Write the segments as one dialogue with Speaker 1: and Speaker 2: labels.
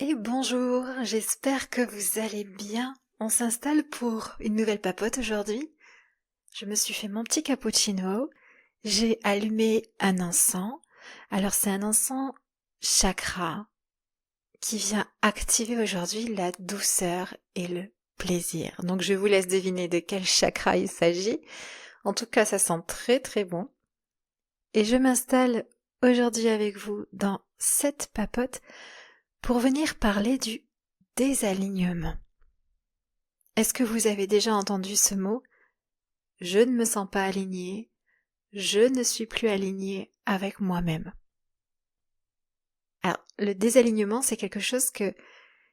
Speaker 1: Et bonjour, j'espère que vous allez bien. On s'installe pour une nouvelle papote aujourd'hui. Je me suis fait mon petit cappuccino, j'ai allumé un encens. Alors c'est un encens chakra qui vient activer aujourd'hui la douceur et le plaisir. Donc je vous laisse deviner de quel chakra il s'agit. En tout cas, ça sent très très bon. Et je m'installe aujourd'hui avec vous dans cette papote pour venir parler du désalignement. Est-ce que vous avez déjà entendu ce mot? Je ne me sens pas aligné, je ne suis plus aligné avec moi-même. Alors, le désalignement, c'est quelque chose que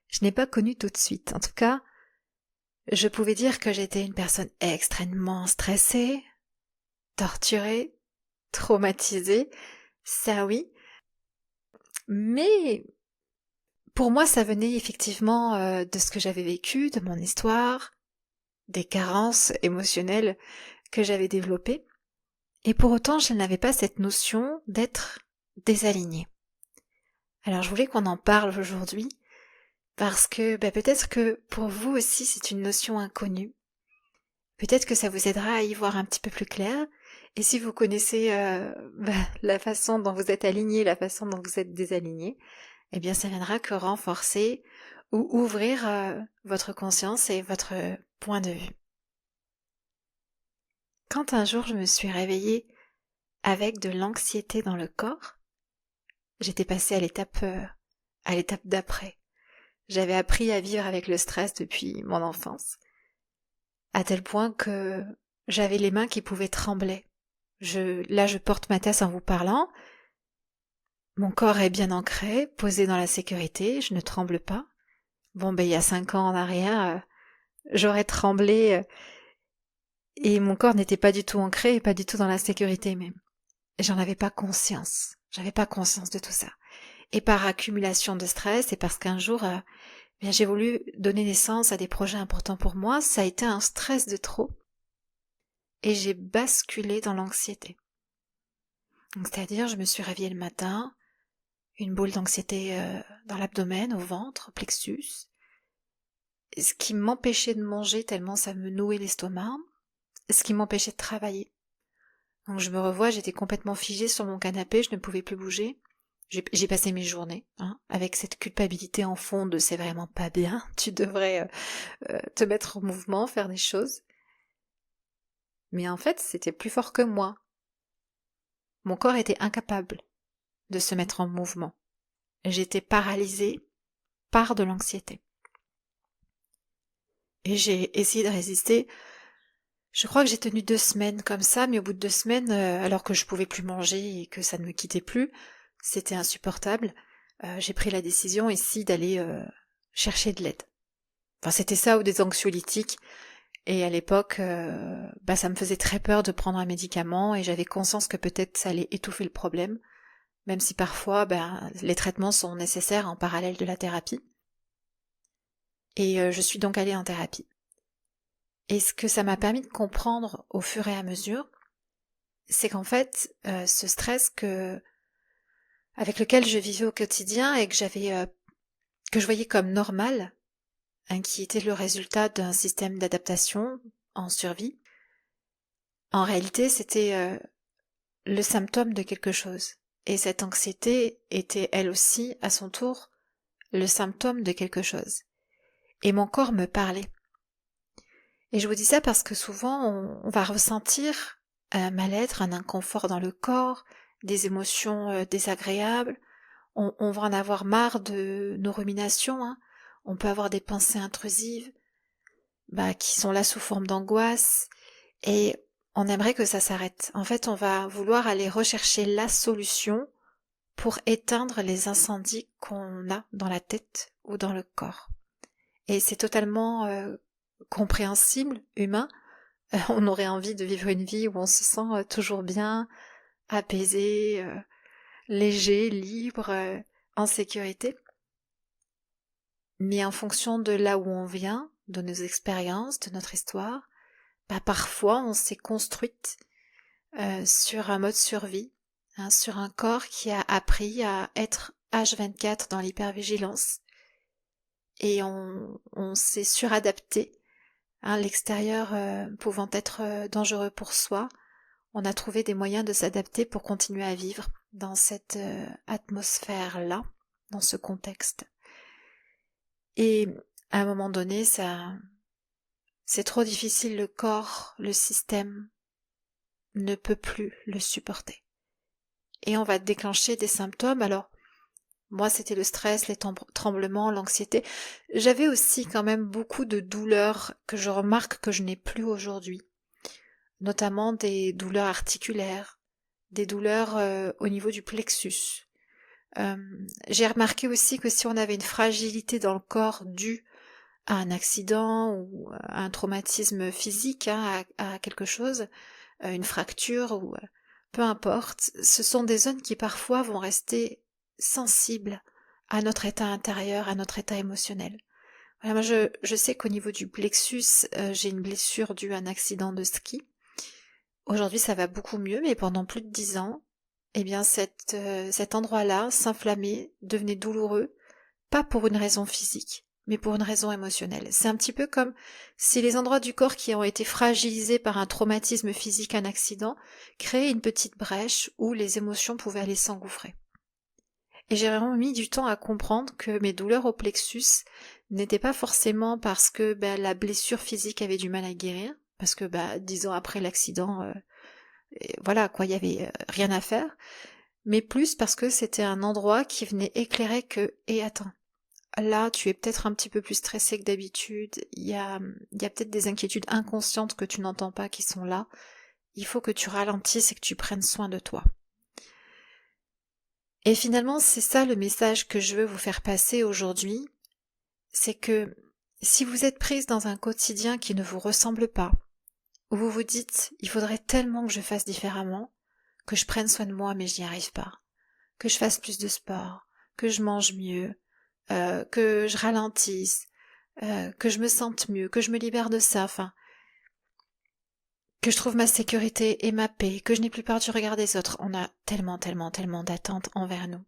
Speaker 1: je n'ai pas connu tout de suite. En tout cas, je pouvais dire que j'étais une personne extrêmement stressée, torturée, traumatisée, ça oui. Mais pour moi, ça venait effectivement de ce que j'avais vécu, de mon histoire, des carences émotionnelles que j'avais développées. Et pour autant, je n'avais pas cette notion d'être désalignée. Alors je voulais qu'on en parle aujourd'hui, parce que peut-être que pour vous aussi c'est une notion inconnue. Peut-être que ça vous aidera à y voir un petit peu plus clair. Et si vous connaissez la façon dont vous êtes aligné, la façon dont vous êtes désaligné, eh bien ça viendra que renforcer ou ouvrir votre conscience et votre point de vue. Quand un jour je me suis réveillée avec de l'anxiété dans le corps, j'étais passée à l'étape d'après. J'avais appris à vivre avec le stress depuis mon enfance, à tel point que j'avais les mains qui pouvaient trembler. Là, je porte ma tasse en vous parlant. Mon corps est bien ancré, posé dans la sécurité, je ne tremble pas. Bon, il y a 5 ans en arrière, j'aurais tremblé et mon corps n'était pas du tout ancré et pas du tout dans la sécurité même. J'en avais pas conscience. J'avais pas conscience de tout ça. Et par accumulation de stress, et parce qu'un jour, bien, j'ai voulu donner naissance à des projets importants pour moi, ça a été un stress de trop. Et j'ai basculé dans l'anxiété. Donc, c'est-à-dire, je me suis réveillée le matin, une boule d'anxiété dans l'abdomen, au ventre, au plexus, ce qui m'empêchait de manger tellement ça me nouait l'estomac, ce qui m'empêchait de travailler. Donc je me revois, j'étais complètement figée sur mon canapé, je ne pouvais plus bouger. J'ai passé mes journées avec cette culpabilité en fond de c'est vraiment pas bien, tu devrais te mettre en mouvement, faire des choses. Mais en fait, c'était plus fort que moi. Mon corps était incapable de se mettre en mouvement. J'étais paralysée par de l'anxiété. Et j'ai essayé de résister. Je crois que j'ai tenu 2 semaines comme ça, mais au bout de 2 semaines, alors que je pouvais plus manger et que ça ne me quittait plus, c'était insupportable. J'ai pris la décision ici d'aller chercher de l'aide. Enfin, c'était ça ou des anxiolytiques. Et à l'époque, ça me faisait très peur de prendre un médicament et j'avais conscience que peut-être ça allait étouffer le problème, même si parfois, les traitements sont nécessaires en parallèle de la thérapie. Et je suis donc allée en thérapie. Et ce que ça m'a permis de comprendre au fur et à mesure, c'est qu'en fait, ce stress avec lequel je vivais au quotidien et que je voyais comme normal, qui était le résultat d'un système d'adaptation en survie, en réalité, c'était le symptôme de quelque chose. Et cette anxiété était elle aussi, à son tour, le symptôme de quelque chose. Et mon corps me parlait. Et je vous dis ça parce que souvent, on va ressentir un mal-être, un inconfort dans le corps, des émotions désagréables. On va en avoir marre de nos ruminations. On peut avoir des pensées intrusives qui sont là sous forme d'angoisse. Et on aimerait que ça s'arrête. En fait, on va vouloir aller rechercher la solution pour éteindre les incendies qu'on a dans la tête ou dans le corps. Et c'est totalement compréhensible, humain. On aurait envie de vivre une vie où on se sent toujours bien, apaisé, léger, libre, en sécurité. Mais en fonction de là où on vient, de nos expériences, de notre histoire, parfois on s'est construite sur un mode survie, sur un corps qui a appris à être H24 dans l'hypervigilance et on s'est suradapté, hein, l'extérieur pouvant être dangereux pour soi. On a trouvé des moyens de s'adapter pour continuer à vivre dans cette atmosphère-là, dans ce contexte. Et à un moment donné, c'est trop difficile, le corps, le système ne peut plus le supporter. Et on va déclencher des symptômes. Alors, moi, c'était le stress, les tremblements, l'anxiété. J'avais aussi quand même beaucoup de douleurs que je remarque que je n'ai plus aujourd'hui. Notamment des douleurs articulaires, des douleurs au niveau du plexus. J'ai remarqué aussi que si on avait une fragilité dans le corps due à un accident ou à un traumatisme physique, hein, à quelque chose, une fracture ou peu importe, ce sont des zones qui parfois vont rester sensibles à notre état intérieur, à notre état émotionnel. Voilà, moi je sais qu'au niveau du plexus, j'ai une blessure due à un accident de ski. Aujourd'hui ça va beaucoup mieux, mais pendant plus de 10 ans, eh bien cet endroit-là s'inflammait, devenait douloureux, pas pour une raison physique, mais pour une raison émotionnelle. C'est un petit peu comme si les endroits du corps qui ont été fragilisés par un traumatisme physique, un accident, créaient une petite brèche où les émotions pouvaient aller s'engouffrer. Et j'ai vraiment mis du temps à comprendre que mes douleurs au plexus n'étaient pas forcément parce que la blessure physique avait du mal à guérir, parce que 10 ans après l'accident, voilà quoi, il y avait rien à faire, mais plus parce que c'était un endroit qui venait éclairer que, et attends, là tu es peut-être un petit peu plus stressé que d'habitude, il y a peut-être des inquiétudes inconscientes que tu n'entends pas qui sont là, il faut que tu ralentisses et que tu prennes soin de toi. Et finalement, c'est ça le message que je veux vous faire passer aujourd'hui, c'est que si vous êtes prise dans un quotidien qui ne vous ressemble pas, où vous vous dites « il faudrait tellement que je fasse différemment, que je prenne soin de moi mais je n'y arrive pas, que je fasse plus de sport, que je mange mieux, que je ralentisse, que je me sente mieux, que je me libère de ça, enfin, que je trouve ma sécurité et ma paix, que je n'ai plus peur du regard des autres. » On a tellement d'attentes envers nous.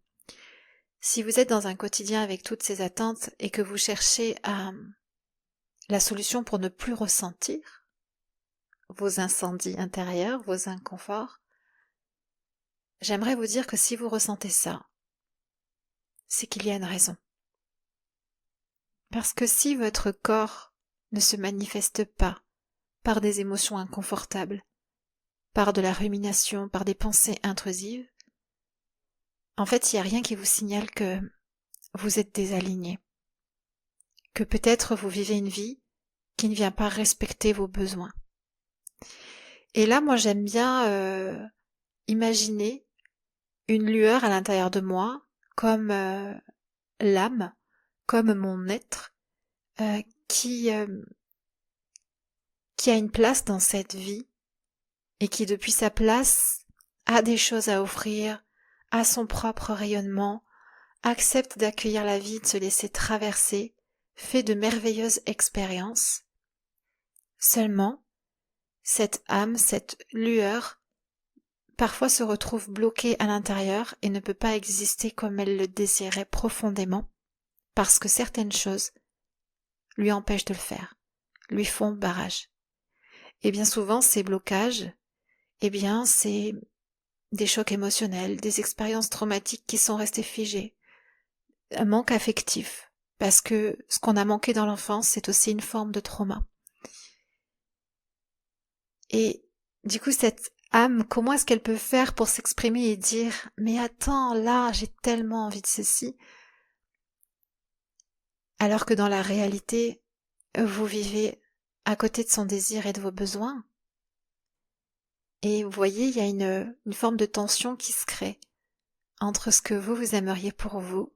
Speaker 1: Si vous êtes dans un quotidien avec toutes ces attentes et que vous cherchez la solution pour ne plus ressentir vos incendies intérieurs, vos inconforts, j'aimerais vous dire que si vous ressentez ça, c'est qu'il y a une raison. Parce que si votre corps ne se manifeste pas par des émotions inconfortables, par de la rumination, par des pensées intrusives, en fait, il n'y a rien qui vous signale que vous êtes désaligné, que peut-être vous vivez une vie qui ne vient pas respecter vos besoins. Et là, moi, j'aime bien imaginer une lueur à l'intérieur de moi, comme l'âme, comme mon être, qui a une place dans cette vie et qui, depuis sa place, a des choses à offrir, a son propre rayonnement, accepte d'accueillir la vie, de se laisser traverser, fait de merveilleuses expériences. Seulement, cette âme, cette lueur, parfois se retrouve bloquée à l'intérieur et ne peut pas exister comme elle le désirait profondément, parce que certaines choses lui empêchent de le faire, lui font barrage. Et bien souvent, ces blocages, c'est des chocs émotionnels, des expériences traumatiques qui sont restées figées, un manque affectif, parce que ce qu'on a manqué dans l'enfance, c'est aussi une forme de trauma. Et du coup, cette âme, comment est-ce qu'elle peut faire pour s'exprimer et dire « Mais attends, là, j'ai tellement envie de ceci », alors que dans la réalité, vous vivez à côté de son désir et de vos besoins. Et vous voyez, il y a une forme de tension qui se crée entre ce que vous aimeriez pour vous,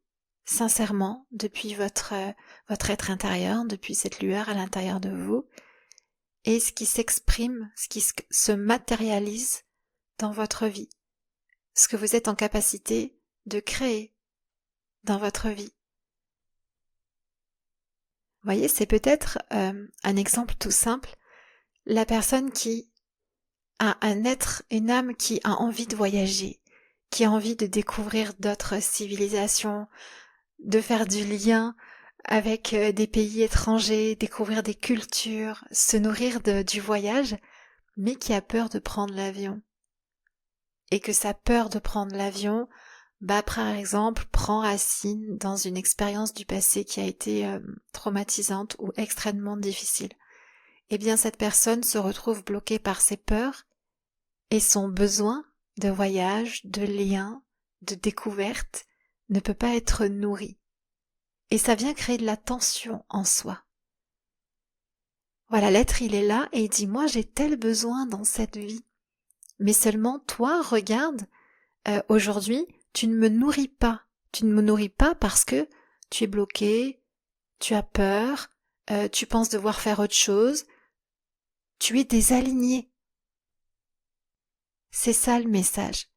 Speaker 1: sincèrement, depuis votre être intérieur, depuis cette lueur à l'intérieur de vous, et ce qui s'exprime, ce qui se matérialise dans votre vie, ce que vous êtes en capacité de créer dans votre vie. Vous voyez, c'est peut-être un exemple tout simple, la personne qui a un être, une âme qui a envie de voyager, qui a envie de découvrir d'autres civilisations, de faire du lien avec des pays étrangers, découvrir des cultures, se nourrir du voyage, mais qui a peur de prendre l'avion. Et que sa peur de prendre l'avion, par exemple, prend racine dans une expérience du passé qui a été traumatisante ou extrêmement difficile. Eh bien, cette personne se retrouve bloquée par ses peurs et son besoin de voyage, de lien, de découverte ne peut pas être nourri. Et ça vient créer de la tension en soi. Voilà, l'être il est là et il dit moi j'ai tel besoin dans cette vie. Mais seulement toi, regarde, aujourd'hui, tu ne me nourris pas. Tu ne me nourris pas parce que tu es bloqué, tu as peur, tu penses devoir faire autre chose. Tu es désaligné. C'est ça le message.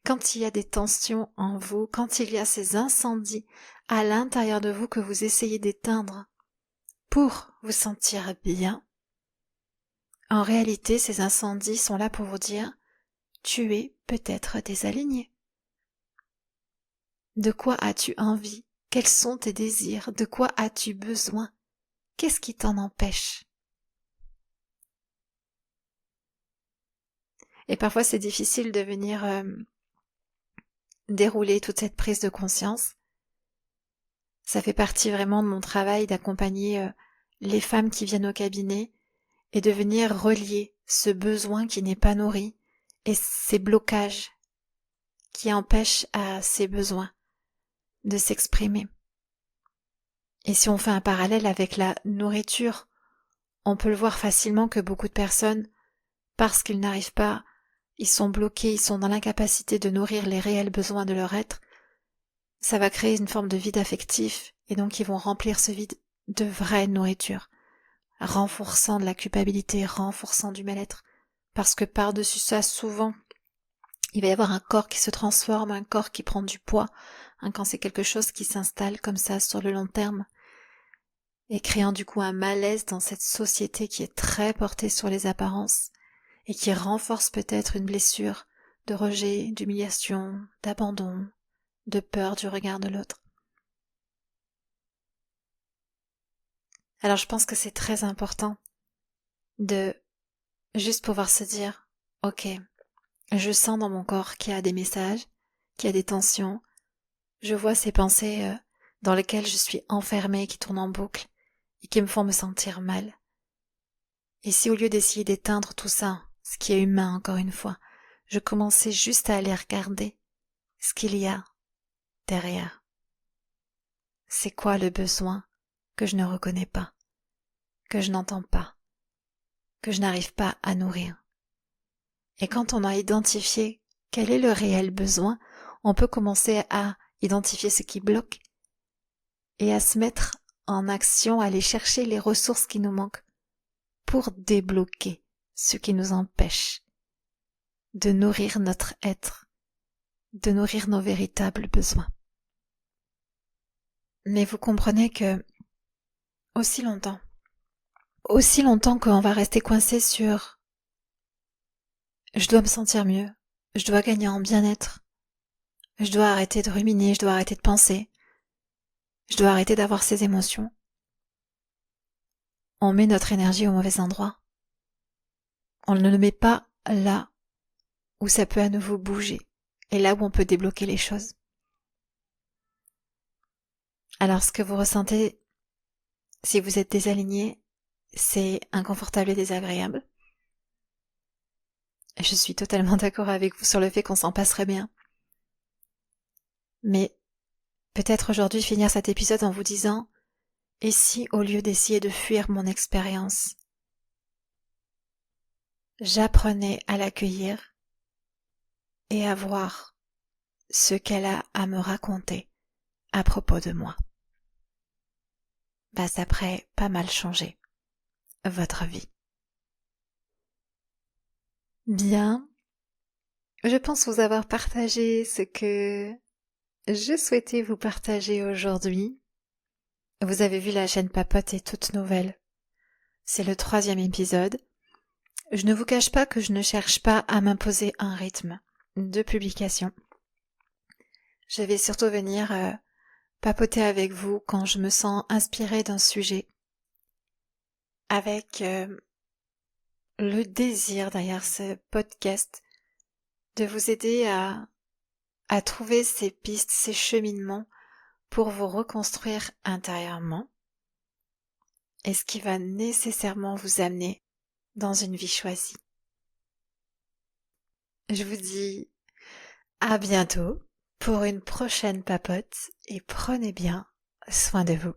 Speaker 1: Quand il y a des tensions en vous, quand il y a ces incendies à l'intérieur de vous que vous essayez d'éteindre pour vous sentir bien, en réalité, ces incendies sont là pour vous dire « Tu es peut-être désaligné ». De quoi as-tu envie? Quels sont tes désirs? De quoi as-tu besoin? Qu'est-ce qui t'en empêche? Et parfois c'est difficile de venir dérouler toute cette prise de conscience. Ça fait partie vraiment de mon travail d'accompagner les femmes qui viennent au cabinet et de venir relier ce besoin qui n'est pas nourri et ces blocages qui empêchent à ces besoins de s'exprimer. Et si on fait un parallèle avec la nourriture, on peut le voir facilement que beaucoup de personnes, parce qu'ils n'arrivent pas, ils sont bloqués, ils sont dans l'incapacité de nourrir les réels besoins de leur être, ça va créer une forme de vide affectif et donc ils vont remplir ce vide de vraie nourriture, renforçant de la culpabilité, renforçant du mal-être, parce que par-dessus ça, souvent, il va y avoir un corps qui se transforme, un corps qui prend du poids, quand c'est quelque chose qui s'installe comme ça sur le long terme, et créant du coup un malaise dans cette société qui est très portée sur les apparences, et qui renforce peut-être une blessure de rejet, d'humiliation, d'abandon, de peur du regard de l'autre. Alors je pense que c'est très important de juste pouvoir se dire « Ok, je sens dans mon corps qu'il y a des messages, qu'il y a des tensions, je vois ces pensées dans lesquelles je suis enfermée, qui tournent en boucle et qui me font me sentir mal. Et si au lieu d'essayer d'éteindre tout ça, ce qui est humain encore une fois, je commençais juste à aller regarder ce qu'il y a derrière. C'est quoi le besoin que je ne reconnais pas, que je n'entends pas, que je n'arrive pas à nourrir. Et quand on a identifié quel est le réel besoin, on peut commencer à identifier ce qui bloque et à se mettre en action, à aller chercher les ressources qui nous manquent pour débloquer ce qui nous empêche de nourrir notre être, de nourrir nos véritables besoins. Mais vous comprenez que aussi longtemps qu'on va rester coincé sur je dois me sentir mieux, je dois gagner en bien-être, je dois arrêter de ruminer, je dois arrêter de penser, je dois arrêter d'avoir ces émotions. On met notre énergie au mauvais endroit. On ne le met pas là où ça peut à nouveau bouger et là où on peut débloquer les choses. Alors ce que vous ressentez si vous êtes désaligné, c'est inconfortable et désagréable. Je suis totalement d'accord avec vous sur le fait qu'on s'en passerait bien. Mais peut-être aujourd'hui finir cet épisode en vous disant « Et si au lieu d'essayer de fuir mon expérience, j'apprenais à l'accueillir et à voir ce qu'elle a à me raconter à propos de moi. » Ça pourrait pas mal changer votre vie. Bien, je pense vous avoir partagé ce que je souhaitais vous partager aujourd'hui. Vous avez vu, la chaîne Papote est toute nouvelle. C'est le 3e épisode. Je ne vous cache pas que je ne cherche pas à m'imposer un rythme de publication. Je vais surtout venir papoter avec vous quand je me sens inspirée d'un sujet, avec le désir derrière ce podcast de vous aider à trouver ces pistes, ces cheminements pour vous reconstruire intérieurement et ce qui va nécessairement vous amener dans une vie choisie. Je vous dis à bientôt pour une prochaine papote et prenez bien soin de vous.